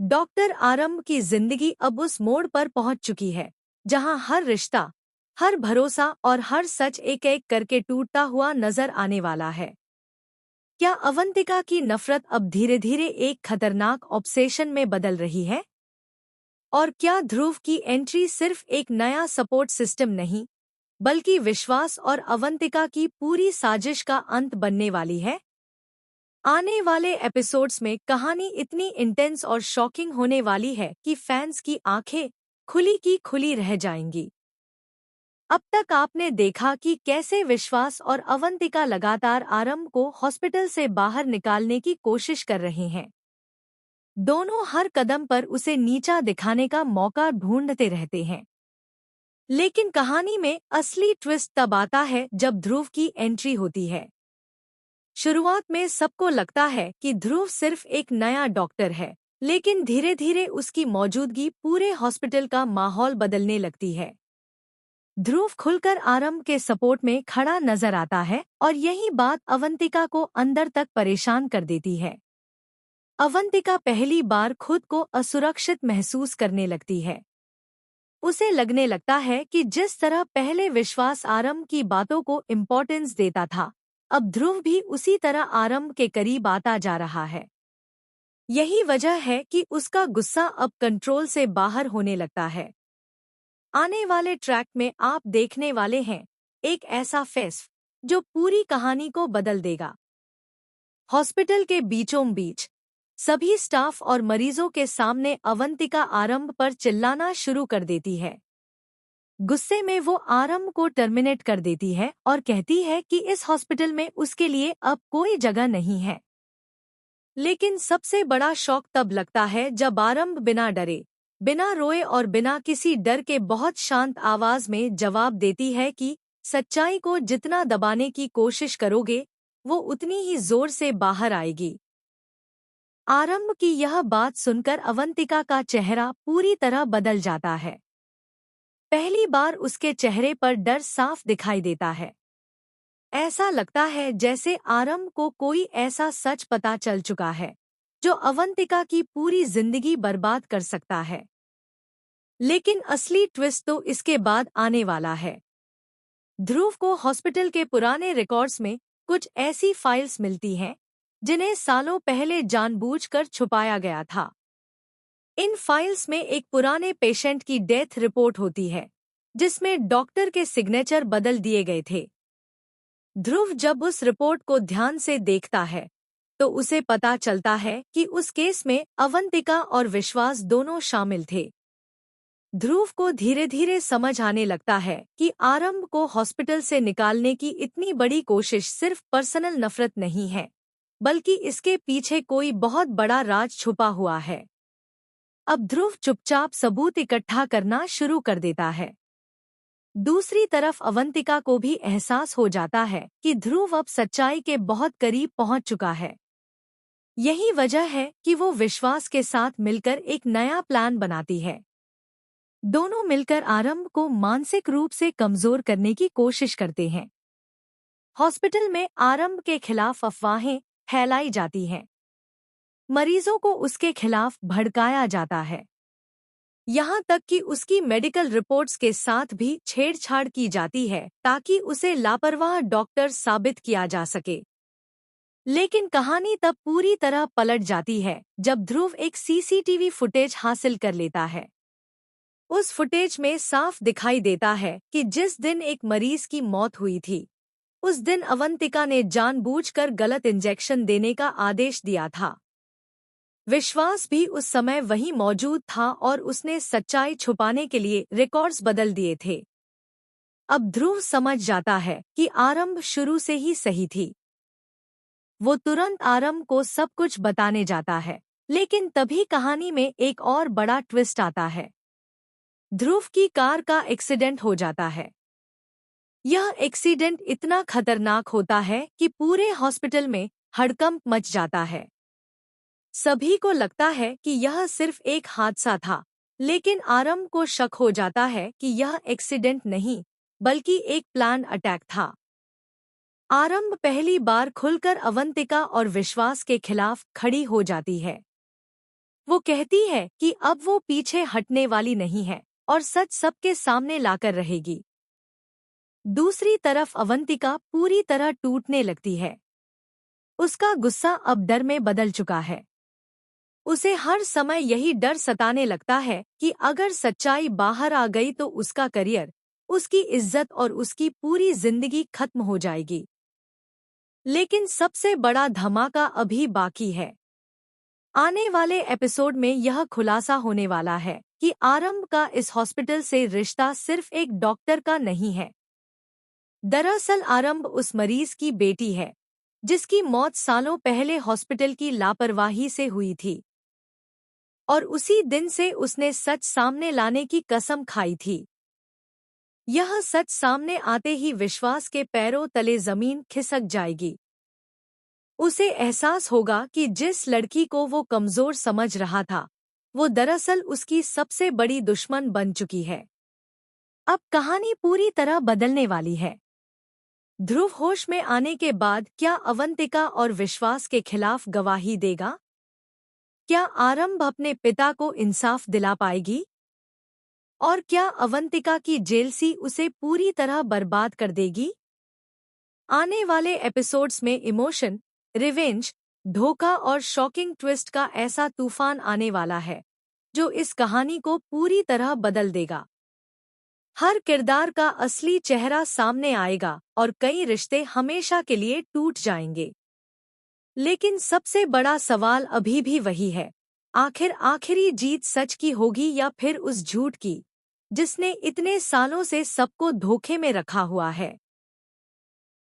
Doctor आरंभ की जिंदगी अब उस मोड़ पर पहुंच चुकी है जहां हर रिश्ता, हर भरोसा और हर सच एक एक करके टूटता हुआ नजर आने वाला है। क्या अवंतिका की नफरत अब धीरे धीरे एक खतरनाक ऑब्सेशन में बदल रही है? और क्या ध्रुव की एंट्री सिर्फ एक नया सपोर्ट सिस्टम नहीं, बल्कि विश्वास और अवंतिका की पूरी साजिश का अंत बनने वाली है? आने वाले एपिसोड्स में कहानी इतनी इंटेंस और शॉकिंग होने वाली है कि फैंस की आंखें खुली की खुली रह जाएंगी। अब तक आपने देखा कि कैसे विश्वास और अवंतिका लगातार आरंभ को हॉस्पिटल से बाहर निकालने की कोशिश कर रहे हैं। दोनों हर कदम पर उसे नीचा दिखाने का मौका ढूंढते रहते हैं। लेकिन कहानी में असली ट्विस्ट तब आता है जब ध्रुव की एंट्री होती है। शुरुआत में सबको लगता है कि ध्रुव सिर्फ एक नया डॉक्टर है, लेकिन धीरे धीरे उसकी मौजूदगी पूरे हॉस्पिटल का माहौल बदलने लगती है। ध्रुव खुलकर आरंभ के सपोर्ट में खड़ा नजर आता है और यही बात अवंतिका को अंदर तक परेशान कर देती है। अवंतिका पहली बार खुद को असुरक्षित महसूस करने लगती है। उसे लगने लगता है कि जिस तरह पहले विश्वास आरंभ की बातों को इम्पोर्टेंस देता था, अब ध्रुव भी उसी तरह आरंभ के करीब आता जा रहा है। यही वजह है कि उसका गुस्सा अब कंट्रोल से बाहर होने लगता है। आने वाले ट्रैक में आप देखने वाले हैं एक ऐसा फेस जो पूरी कहानी को बदल देगा। हॉस्पिटल के बीचों बीच सभी स्टाफ और मरीजों के सामने अवंतिका आरंभ पर चिल्लाना शुरू कर देती है। गुस्से में वो आरंभ को टर्मिनेट कर देती है और कहती है कि इस हॉस्पिटल में उसके लिए अब कोई जगह नहीं है। लेकिन सबसे बड़ा शॉक तब लगता है जब आरंभ बिना डरे, बिना रोए और बिना किसी डर के बहुत शांत आवाज में जवाब देती है कि सच्चाई को जितना दबाने की कोशिश करोगे, वो उतनी ही जोर से बाहर आएगी। आरंभ की यह बात सुनकर अवंतिका का चेहरा पूरी तरह बदल जाता है। पहली बार उसके चेहरे पर डर साफ दिखाई देता है। ऐसा लगता है जैसे आरंभ को कोई ऐसा सच पता चल चुका है जो अवंतिका की पूरी जिंदगी बर्बाद कर सकता है। लेकिन असली ट्विस्ट तो इसके बाद आने वाला है। ध्रुव को हॉस्पिटल के पुराने रिकॉर्ड्स में कुछ ऐसी फाइल्स मिलती हैं जिन्हें सालों पहले जानबूझकर छुपाया गया था। इन फाइल्स में एक पुराने पेशेंट की डेथ रिपोर्ट होती है जिसमें डॉक्टर के सिग्नेचर बदल दिए गए थे। ध्रुव जब उस रिपोर्ट को ध्यान से देखता है तो उसे पता चलता है कि उस केस में अवंतिका और विश्वास दोनों शामिल थे। ध्रुव को धीरे धीरे समझ आने लगता है कि आरंभ को हॉस्पिटल से निकालने की इतनी बड़ी कोशिश सिर्फ पर्सनल नफरत नहीं है, बल्कि इसके पीछे कोई बहुत बड़ा राज छुपा हुआ है। अब ध्रुव चुपचाप सबूत इकट्ठा करना शुरू कर देता है। दूसरी तरफ अवंतिका को भी एहसास हो जाता है कि ध्रुव अब सच्चाई के बहुत करीब पहुंच चुका है। यही वजह है कि वो विश्वास के साथ मिलकर एक नया प्लान बनाती है। दोनों मिलकर आरंभ को मानसिक रूप से कमजोर करने की कोशिश करते हैं। हॉस्पिटल में आरंभ के खिलाफ अफवाहें फैलाई जाती हैं। मरीजों को उसके खिलाफ भड़काया जाता है। यहाँ तक कि उसकी मेडिकल रिपोर्ट्स के साथ भी छेड़छाड़ की जाती है ताकि उसे लापरवाह डॉक्टर साबित किया जा सके। लेकिन कहानी तब पूरी तरह पलट जाती है जब ध्रुव एक सीसीटीवी फुटेज हासिल कर लेता है। उस फुटेज में साफ दिखाई देता है कि जिस दिन एक मरीज की मौत हुई थी, उस दिन अवंतिका ने जानबूझकर गलत इंजेक्शन देने का आदेश दिया था। विश्वास भी उस समय वहीं मौजूद था और उसने सच्चाई छुपाने के लिए रिकॉर्ड्स बदल दिए थे। अब ध्रुव समझ जाता है कि आरंभ शुरू से ही सही थी। वो तुरंत आरंभ को सब कुछ बताने जाता है, लेकिन तभी कहानी में एक और बड़ा ट्विस्ट आता है। ध्रुव की कार का एक्सीडेंट हो जाता है। यह एक्सीडेंट इतना खतरनाक होता है कि पूरे हॉस्पिटल में हड़कंप मच जाता है। सभी को लगता है कि यह सिर्फ एक हादसा था, लेकिन आरंभ को शक हो जाता है कि यह एक्सीडेंट नहीं, बल्कि एक प्लान अटैक था। आरंभ पहली बार खुलकर अवंतिका और विश्वास के खिलाफ खड़ी हो जाती है। वो कहती है कि अब वो पीछे हटने वाली नहीं है और सच सबके सामने लाकर रहेगी। दूसरी तरफ अवंतिका पूरी तरह टूटने लगती है। उसका गुस्सा अब डर में बदल चुका है। उसे हर समय यही डर सताने लगता है कि अगर सच्चाई बाहर आ गई तो उसका करियर, उसकी इज्जत और उसकी पूरी जिंदगी खत्म हो जाएगी। लेकिन सबसे बड़ा धमाका अभी बाकी है। आने वाले एपिसोड में यह खुलासा होने वाला है कि आरंभ का इस हॉस्पिटल से रिश्ता सिर्फ एक डॉक्टर का नहीं है। दरअसल आरंभ उस मरीज की बेटी है जिसकी मौत सालों पहले हॉस्पिटल की लापरवाही से हुई थी, और उसी दिन से उसने सच सामने लाने की कसम खाई थी। यह सच सामने आते ही विश्वास के पैरों तले जमीन खिसक जाएगी। उसे एहसास होगा कि जिस लड़की को वो कमजोर समझ रहा था, वो दरअसल उसकी सबसे बड़ी दुश्मन बन चुकी है। अब कहानी पूरी तरह बदलने वाली है। ध्रुव होश में आने के बाद क्या अवंतिका और विश्वास के खिलाफ गवाही देगा? क्या आरंभ अपने पिता को इंसाफ दिला पाएगी? और क्या अवंतिका की जेलसी उसे पूरी तरह बर्बाद कर देगी? आने वाले एपिसोड्स में इमोशन, रिवेंज, धोखा और शॉकिंग ट्विस्ट का ऐसा तूफान आने वाला है जो इस कहानी को पूरी तरह बदल देगा। हर किरदार का असली चेहरा सामने आएगा और कई रिश्ते हमेशा के लिए टूट जाएंगे। लेकिन सबसे बड़ा सवाल अभी भी वही है, आखिर आखिरी जीत सच की होगी या फिर उस झूठ की जिसने इतने सालों से सबको धोखे में रखा हुआ है।